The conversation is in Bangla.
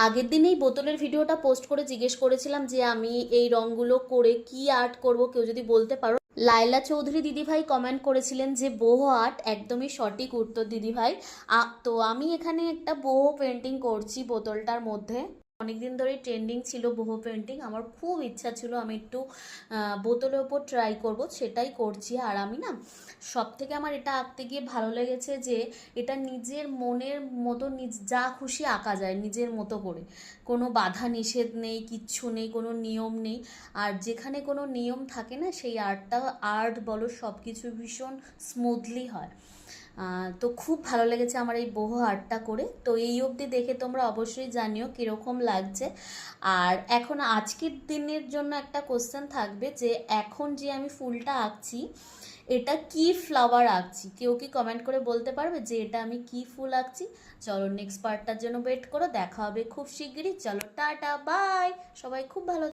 আগের দিনেই বোতলের ভিডিওটা পোস্ট করে জিজ্ঞেস করেছিলাম যে আমি এই রঙগুলো করে কি আর্ট করব, কেউ যদি বলতে পারো। লাইলা চৌধুরী দিদিভাই কমেন্ট করেছিলেন যে বোহো আর্ট, একদমই সঠিক উত্তর দিদিভাই। তো আমি এখানে একটা বোহো পেন্টিং করছি বোতলটার মধ্যে। অনেকদিন ধরে ট্রেন্ডিং ছিল বোহো পেন্টিং, আমার খুব ইচ্ছা ছিল আমি একটু বোতলের ওপর ট্রাই করব, সেটাই করছি। আর আমি না, সব থেকে আমার এটা আঁকতে গিয়ে ভালো লেগেছে যে এটা নিজের মনের মতো যা খুশি আঁকা যায় নিজের মতো করে, কোনো বাধা নিষেধ নেই, কিচ্ছু নেই, কোনো নিয়ম নেই। আর যেখানে কোনো নিয়ম থাকে না, সেই আর্ট বলো সব কিছু ভীষণ স্মুথলি হয়। তো খুব ভালো লেগেছে আমার এই বোহো আর্টটা করে। তো এই অবধি দেখে তোমরা অবশ্যই জানিও কীরকম লাগছে। আর এখন আজকের দিনের জন্য একটা কোশ্চেন থাকবে যে এখন যে আমি ফুলটা আঁকছি এটা কি ফ্লাওয়ার আঁকছি, কেউ কি কমেন্ট করে বলতে পারবে যে এটা আমি কি ফুল আঁকছি? চলো নেক্সট পার্টটার জন্য ওয়েট করো, দেখা হবে খুব শিগগিরই। চলো টাটা বাই, সবাই খুব ভালো।